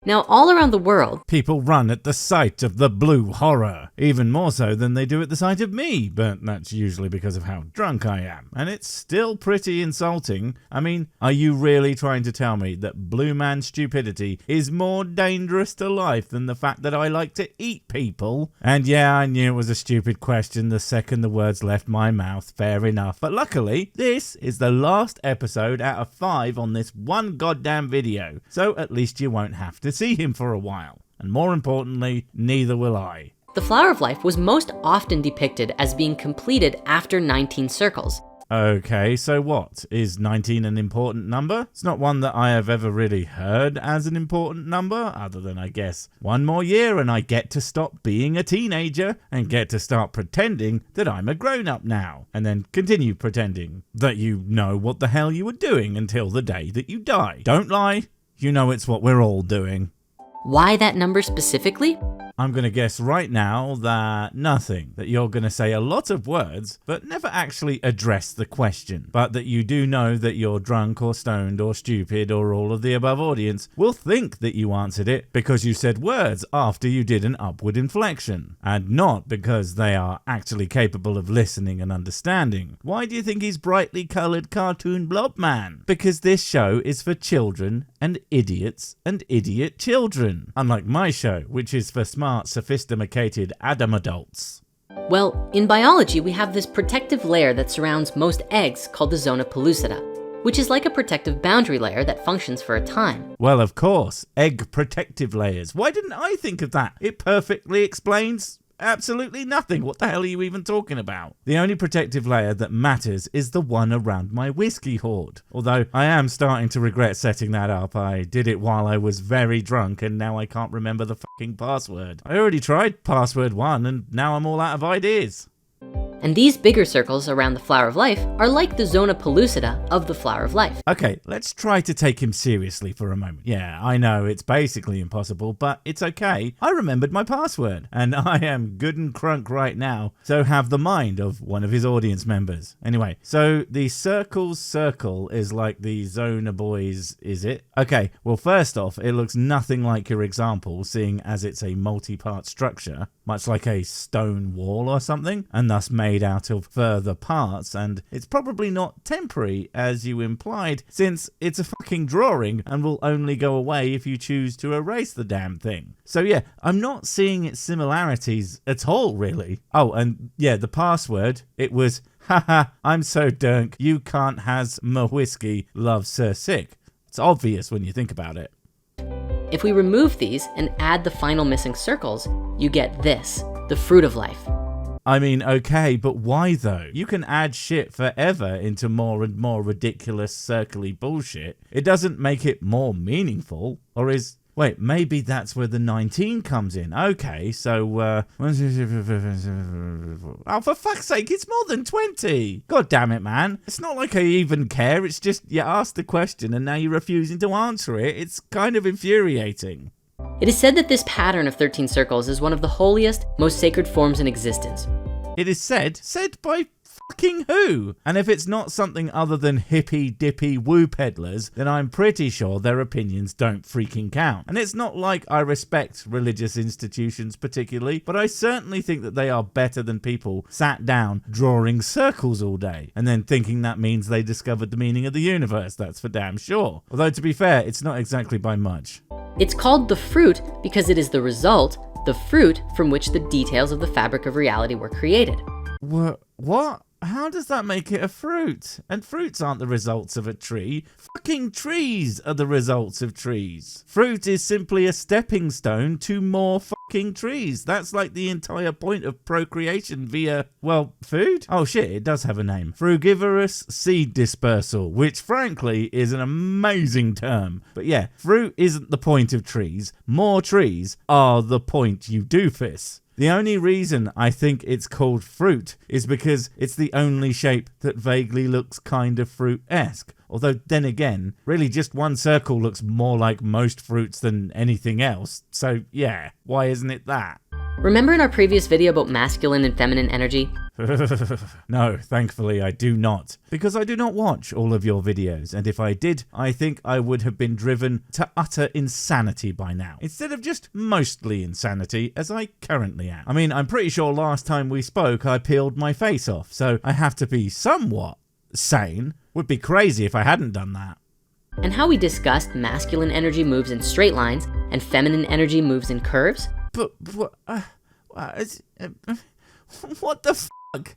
Now, all around the world, people run at the sight of the blue horror, even more so than they do at the sight of me, but that's usually because of how drunk I am, and it's still pretty insulting. I mean, are you really trying to tell me that blue man stupidity is more dangerous to life than the fact that I like to eat people? And yeah, I knew it was a stupid question the second the words left my mouth, fair enough, but luckily, this is the last episode out of 5 on this one goddamn video, so at least you won't have to see him for a while. And more importantly, neither will I. the Flower of Life was most often depicted as being completed after 19 circles. Okay, so what? Is 19 an important number? It's not one that I have ever really heard as an important number, other than, I guess, one more year and I get to stop being a teenager and get to start pretending that I'm a grown-up now, and then continue pretending that you know what the hell you were doing until the day that you die. Don't lie, you know it's what we're all doing. Why that number specifically? I'm going to guess right now that nothing, that you're going to say a lot of words, but never actually address the question. But that you do know that your drunk or stoned or stupid or all of the above audience will think that you answered it because you said words after you did an upward inflection, and not because they are actually capable of listening and understanding. Why do you think he's brightly coloured cartoon blob man? Because this show is for children and idiots and idiot children. Unlike my show, which is for smart, sophisticated Adam adults. Well, in biology, we have this protective layer that surrounds most eggs called the zona pellucida, which is like a protective boundary layer that functions for a time. Well, of course, egg protective layers. Why didn't I think of that? It perfectly explains absolutely nothing. What the hell are you even talking about? The only protective layer that matters is the one around my whiskey hoard. Although I am starting to regret setting that up. I did it while I was very drunk and now I can't remember the fucking password. I already tried password 1 and now I'm all out of ideas. And these bigger circles around the Flower of Life are like the zona pellucida of the Flower of Life. Okay, let's try to take him seriously for a moment. Yeah, I know it's basically impossible, but it's okay. I remembered my password, and I am good and crunk right now, so have the mind of one of his audience members. Anyway, so the circle's circle is like the Zona Boys, is it? Okay, well first off, it looks nothing like your example, seeing as it's a multi-part structure, much like a stone wall or something, and thus made out of further parts, and it's probably not temporary as you implied, since it's a fucking drawing and will only go away if you choose to erase the damn thing. So yeah, I'm not seeing its similarities at all really. Oh, and yeah, the password, it was haha, I'm so drunk, you can't has my whiskey, love Sir Sick. It's obvious when you think about it. If we remove these and add the final missing circles, you get this, the Fruit of Life. I mean, okay, but why though? You can add shit forever into more and more ridiculous circly bullshit. It doesn't make it more meaningful, or is... Wait, maybe that's where the 19 comes in. Okay, so, oh, for fuck's sake, it's more than 20. God damn it, man. It's not like I even care. It's just you asked the question and now you're refusing to answer it. It's kind of infuriating. It is said that this pattern of 13 circles is one of the holiest, most sacred forms in existence. It is said by fucking who? And if it's not something other than hippy-dippy woo peddlers, then I'm pretty sure their opinions don't freaking count. And it's not like I respect religious institutions particularly, but I certainly think that they are better than people sat down drawing circles all day, and then thinking that means they discovered the meaning of the universe, that's for damn sure. Although to be fair, it's not exactly by much. It's called the fruit because it is the result, the fruit from which the details of the fabric of reality were created. What? How does that make it a fruit? And fruits aren't the results of a tree. Fucking trees are the results of trees. Fruit is simply a stepping stone to more fucking trees. That's like the entire point of procreation via, well, food? Oh shit, it does have a name. Frugivorous seed dispersal, which frankly is an amazing term. But yeah, fruit isn't the point of trees. More trees are the point, you doofus. The only reason I think it's called fruit is because it's the only shape that vaguely looks kind of fruit-esque. Although then again, really just one circle looks more like most fruits than anything else. So yeah, why isn't it that? Remember in our previous video about masculine and feminine energy? No, thankfully I do not, because I do not watch all of your videos, and if I did, I think I would have been driven to utter insanity by now, instead of just mostly insanity as I currently am. I mean, I'm pretty sure last time we spoke I peeled my face off, so I have to be somewhat sane. Would be crazy if I hadn't done that. And how we discussed masculine energy moves in straight lines and feminine energy moves in curves? But what the fuck?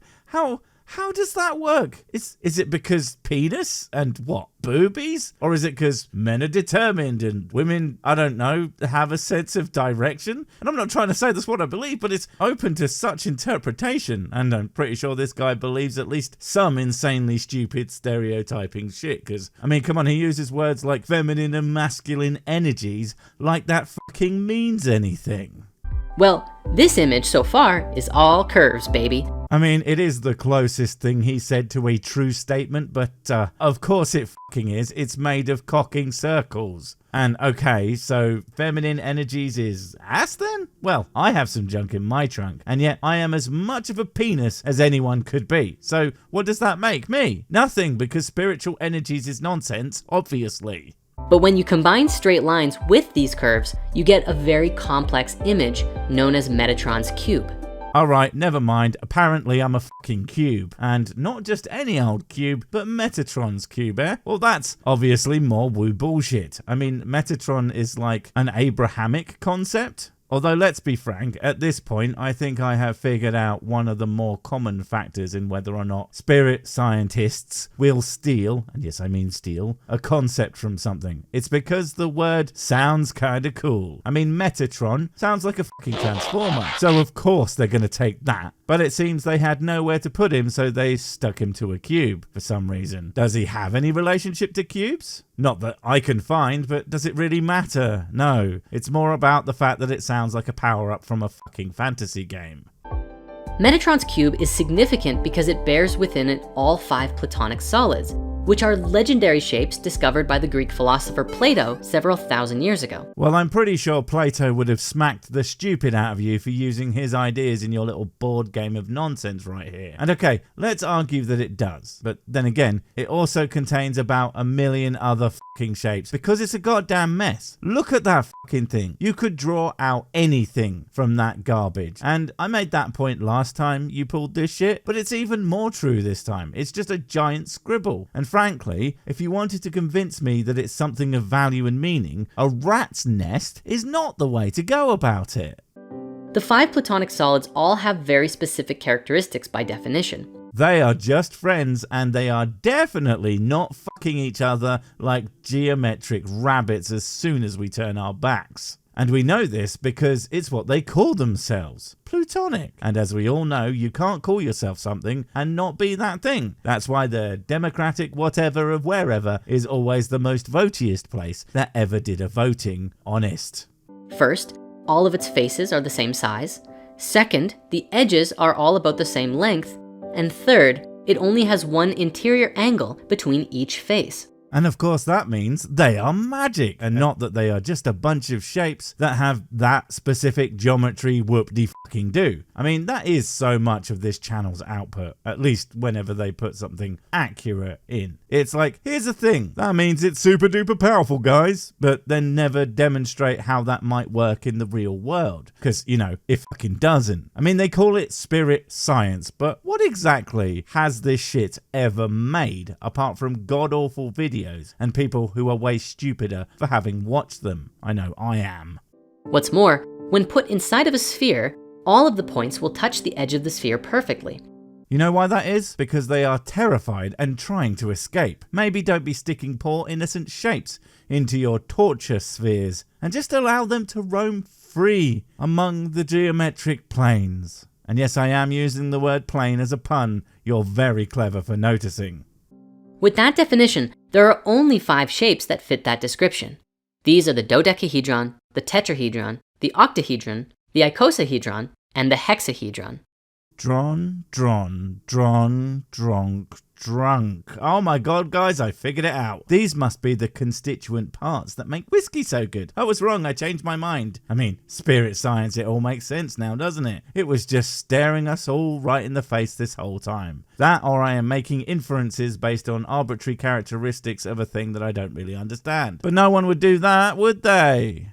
How does that work? Is it because penis and what, boobies? Or is it because men are determined and women, I don't know, have a sense of direction? And I'm not trying to say that's what I believe, but it's open to such interpretation. And I'm pretty sure this guy believes at least some insanely stupid stereotyping shit. Because, I mean, come on, he uses words like feminine and masculine energies like that fucking means anything. Well, this image so far is all curves, baby. I mean, it is the closest thing he said to a true statement, but of course it fucking is. It's made of cocking circles. And okay, so feminine energies is ass then? Well, I have some junk in my trunk, and yet I am as much of a penis as anyone could be. So what does that make me? Nothing, because spiritual energies is nonsense, obviously. But when you combine straight lines with these curves, you get a very complex image known as Metatron's cube. Alright, never mind. Apparently I'm a fucking cube. And not just any old cube, but Metatron's cube, eh? Well, that's obviously more woo bullshit. I mean, Metatron is like an Abrahamic concept. Although, let's be frank, at this point, I think I have figured out one of the more common factors in whether or not spirit scientists will steal, and yes, I mean steal, a concept from something. It's because the word sounds kinda cool. I mean, Metatron sounds like a fucking transformer, so of course they're gonna take that. But it seems they had nowhere to put him, so they stuck him to a cube for some reason. Does he have any relationship to cubes? Not that I can find, but does it really matter? No. It's more about the fact that it sounds like a power-up from a fucking fantasy game. Metatron's cube is significant because it bears within it all 5 Platonic solids, which are legendary shapes discovered by the Greek philosopher Plato several thousand years ago. Well, I'm pretty sure Plato would have smacked the stupid out of you for using his ideas in your little board game of nonsense right here. And okay, let's argue that it does. But then again, it also contains about a million other fucking shapes because it's a goddamn mess. Look at that fucking thing. You could draw out anything from that garbage. And I made that point last time you pulled this shit, but it's even more true this time. It's just a giant scribble. And frankly, if you wanted to convince me that it's something of value and meaning, a rat's nest is not the way to go about it. The 5 Platonic solids all have very specific characteristics by definition. They are just friends, and they are definitely not fucking each other like geometric rabbits as soon as we turn our backs. And we know this because it's what they call themselves, Plutonic. And as we all know, you can't call yourself something and not be that thing. That's why the democratic whatever of wherever is always the most votiest place that ever did a voting, honest. First, all of its faces are the same size. Second, the edges are all about the same length. And third, it only has one interior angle between each face. And of course that means they are magic, and not that they are just a bunch of shapes that have that specific geometry whoop-de-fucking-do. I mean, that is so much of this channel's output, at least whenever they put something accurate in. It's like, here's the thing, that means it's super duper powerful, guys, but then never demonstrate how that might work in the real world. Because, you know, it fucking doesn't. I mean, they call it spirit science, but what exactly has this shit ever made, apart from god-awful videos and people who are way stupider for having watched them? I know I am. What's more, when put inside of a sphere, all of the points will touch the edge of the sphere perfectly. You know why that is? Because they are terrified and trying to escape. Maybe don't be sticking poor innocent shapes into your torture spheres and just allow them to roam free among the geometric planes. And yes, I am using the word plane as a pun. You're very clever for noticing. With that definition, there are only 5 shapes that fit that description. These are the dodecahedron, the tetrahedron, the octahedron, the icosahedron, and the hexahedron. Dron, dron, dron, dronk, drunk. Oh my god, guys, I figured it out. These must be the constituent parts that make whiskey so good. I was wrong, I changed my mind. I mean, spirit science, it all makes sense now, doesn't it? It was just staring us all right in the face this whole time. That, or I am making inferences based on arbitrary characteristics of a thing that I don't really understand. But no one would do that, would they?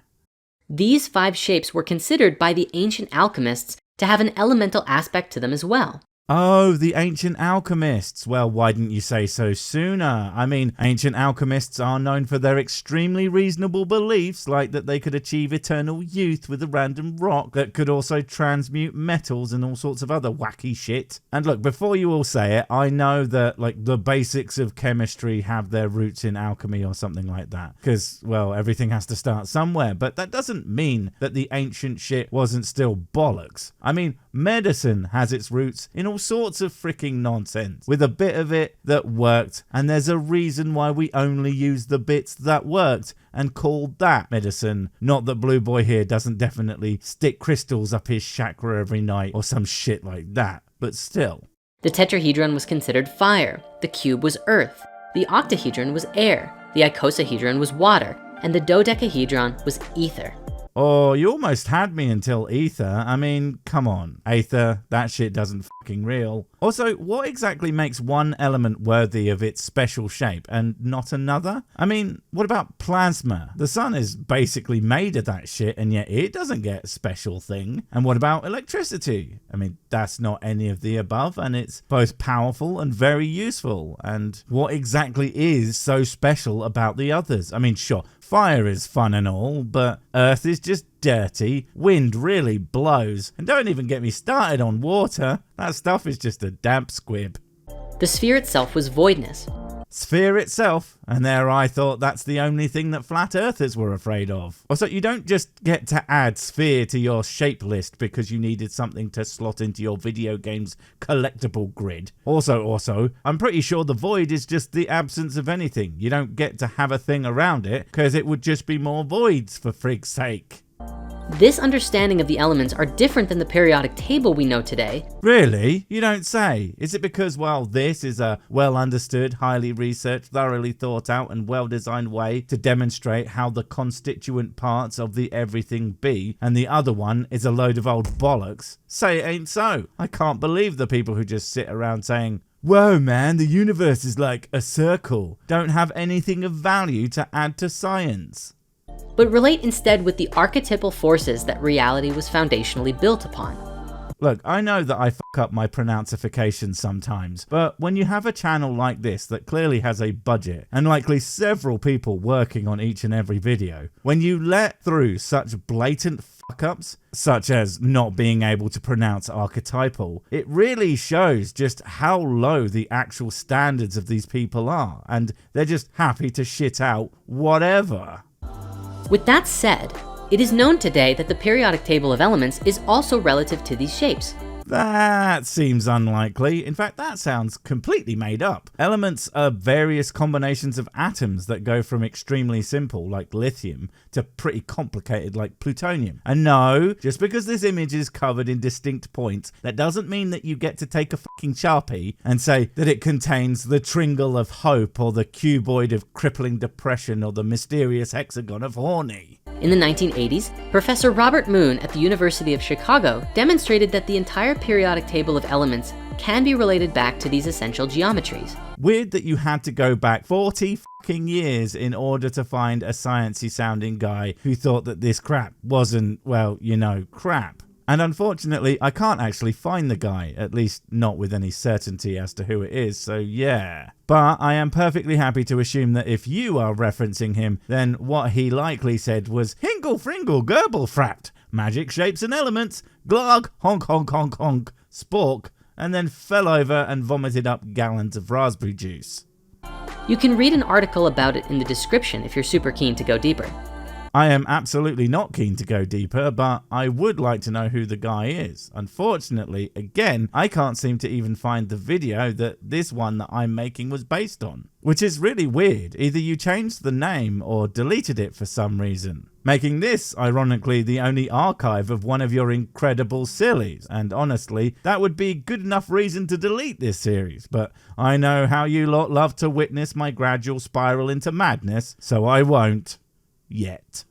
These 5 shapes were considered by the ancient alchemists to have an elemental aspect to them as well. Oh, the ancient alchemists. Well, why didn't you say so sooner? I mean, ancient alchemists are known for their extremely reasonable beliefs, like that they could achieve eternal youth with a random rock that could also transmute metals and all sorts of other wacky shit. And look, before you all say it, I know that like the basics of chemistry have their roots in alchemy or something like that. Because, well, everything has to start somewhere, but that doesn't mean that the ancient shit wasn't still bollocks. I mean, medicine has its roots in all sorts of freaking nonsense, with a bit of it that worked, and there's a reason why we only use the bits that worked and called that medicine. Not that Blue Boy here doesn't definitely stick crystals up his chakra every night or some shit like that, but still. The tetrahedron was considered fire, the cube was earth, the octahedron was air, the icosahedron was water, and the dodecahedron was ether. Oh, you almost had me until ether. I mean, come on. Aether, that shit doesn't fucking real. Also, what exactly makes one element worthy of its special shape and not another? I mean, what about plasma? The sun is basically made of that shit and yet it doesn't get a special thing. And what about electricity? I mean, that's not any of the above and it's both powerful and very useful. And what exactly is so special about the others? I mean, sure, fire is fun and all, but earth is just dirty, wind really blows, and don't even get me started on water. That stuff is just a damp squib. The sphere itself was voidness. Sphere itself, and there I thought that's the only thing that flat earthers were afraid of. Also, you don't just get to add sphere to your shape list because you needed something to slot into your video game's collectible grid. Also, I'm pretty sure the void is just the absence of anything. You don't get to have a thing around it because it would just be more voids for frig's sake. This understanding of the elements are different than the periodic table we know today. Really? You don't say. Is it because, well, this is a well-understood, highly researched, thoroughly thought out and well-designed way to demonstrate how the constituent parts of the everything be, and the other one is a load of old bollocks? Say it ain't so. I can't believe the people who just sit around saying, "Whoa, man, the universe is like a circle," don't have anything of value to add to science. But relate instead with the archetypal forces that reality was foundationally built upon. Look, I know that I fuck up my pronouncification sometimes, but when you have a channel like this that clearly has a budget and likely several people working on each and every video, when you let through such blatant fuck-ups, such as not being able to pronounce archetypal, it really shows just how low the actual standards of these people are, and they're just happy to shit out whatever. With that said, it is known today that the periodic table of elements is also relative to these shapes. That seems unlikely. In fact, that sounds completely made up. Elements are various combinations of atoms that go from extremely simple, like lithium, to pretty complicated, like plutonium. And no, just because this image is covered in distinct points, that doesn't mean that you get to take a fucking Sharpie and say that it contains the tringle of hope, or the cuboid of crippling depression, or the mysterious hexagon of horny. In the 1980s, Professor Robert Moon at the University of Chicago demonstrated that the entire periodic table of elements can be related back to these essential geometries. Weird that you had to go back 40 fucking years in order to find a sciencey sounding guy who thought that this crap wasn't, well, you know, crap. And unfortunately, I can't actually find the guy, at least not with any certainty as to who it is, so yeah. But I am perfectly happy to assume that if you are referencing him, then what he likely said was Hingle Fringle Gerbil Frapped, magic shapes and elements, glog, honk honk honk honk, spork, and then fell over and vomited up gallons of raspberry juice. You can read an article about it in the description if you're super keen to go deeper. I am absolutely not keen to go deeper, but I would like to know who the guy is. Unfortunately, again, I can't seem to even find the video that this one that I'm making was based on. Which is really weird. Either you changed the name or deleted it for some reason. making this, ironically, the only archive of one of your incredible sillies. And honestly, that would be good enough reason to delete this series, but I know how you lot love to witness my gradual spiral into madness, so I won't. Yet.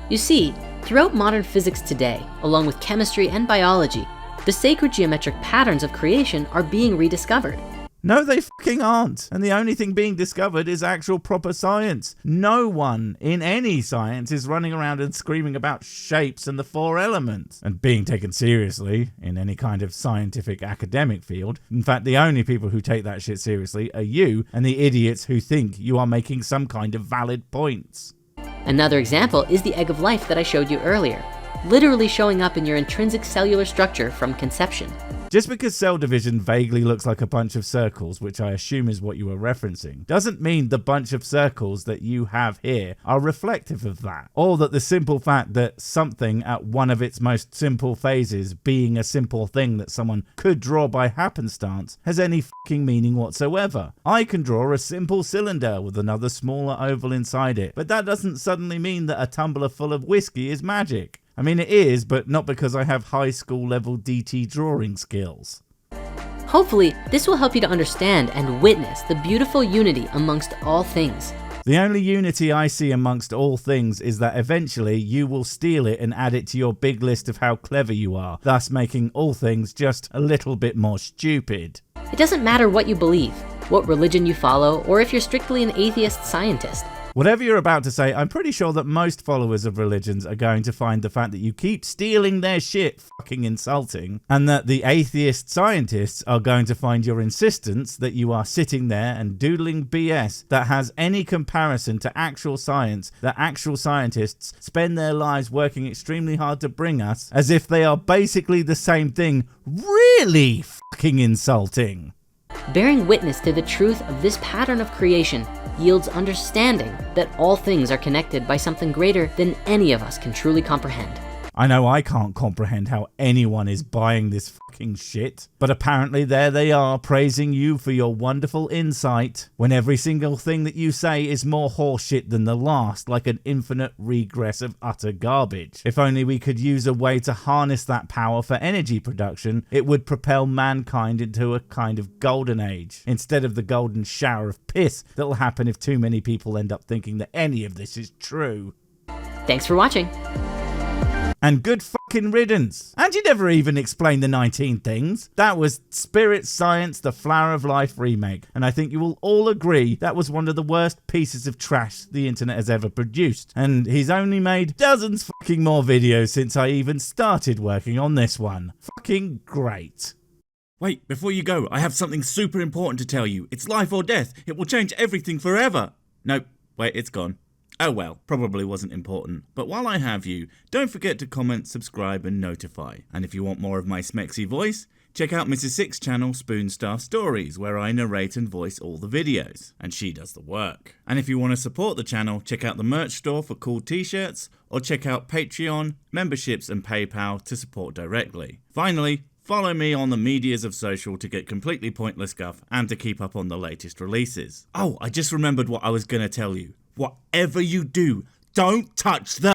You see, throughout modern physics today, along with chemistry and biology, the sacred geometric patterns of creation are being rediscovered. No, they fucking aren't. And the only thing being discovered is actual proper science. No one in any science is running around and screaming about shapes and the four elements and being taken seriously in any kind of scientific academic field. In fact, the only people who take that shit seriously are you and the idiots who think you are making some kind of valid points. Another example is the egg of life that I showed you earlier, literally showing up in your intrinsic cellular structure from conception. Just because cell division vaguely looks like a bunch of circles, which I assume is what you were referencing, doesn't mean the bunch of circles that you have here are reflective of that, or that the simple fact that something at one of its most simple phases, being a simple thing that someone could draw by happenstance, has any fucking meaning whatsoever. I can draw a simple cylinder with another smaller oval inside it, but that doesn't suddenly mean that a tumbler full of whiskey is magic. I mean, it is, but not because I have high school level DT drawing skills. Hopefully, this will help you to understand and witness the beautiful unity amongst all things. The only unity I see amongst all things is that eventually you will steal it and add it to your big list of how clever you are, thus making all things just a little bit more stupid. It doesn't matter what you believe, what religion you follow, or if you're strictly an atheist scientist. Whatever you're about to say, I'm pretty sure that most followers of religions are going to find the fact that you keep stealing their shit fucking insulting, and that the atheist scientists are going to find your insistence that you are sitting there and doodling BS that has any comparison to actual science that actual scientists spend their lives working extremely hard to bring us, as if they are basically the same thing, really fucking insulting. Bearing witness to the truth of this pattern of creation yields understanding that all things are connected by something greater than any of us can truly comprehend. I know I can't comprehend how anyone is buying this fucking shit, but apparently there they are praising you for your wonderful insight when every single thing that you say is more horseshit than the last, like an infinite regress of utter garbage. If only we could use a way to harness that power for energy production, it would propel mankind into a kind of golden age, instead of the golden shower of piss that'll happen if too many people end up thinking that any of this is true. Thanks for watching. And good fucking riddance. And you never even explained the 19 things. That was Spirit Science, The Flower of Life remake. And I think you will all agree that was one of the worst pieces of trash the internet has ever produced. And he's only made dozens fucking more videos since I even started working on this one. Fucking great. Wait, before you go, I have something super important to tell you. It's life or death. It will change everything forever. Nope, wait, it's gone. Oh well, probably wasn't important. But while I have you, don't forget to comment, subscribe and notify. And if you want more of my smexy voice, check out Mrs. Six's channel Spoonstaff Stories, where I narrate and voice all the videos, and she does the work. And if you want to support the channel, check out the merch store for cool t-shirts, or check out Patreon, memberships and PayPal to support directly. Finally, follow me on the medias of social to get completely pointless guff and to keep up on the latest releases. Oh, I just remembered what I was going to tell you. Whatever you do, don't touch the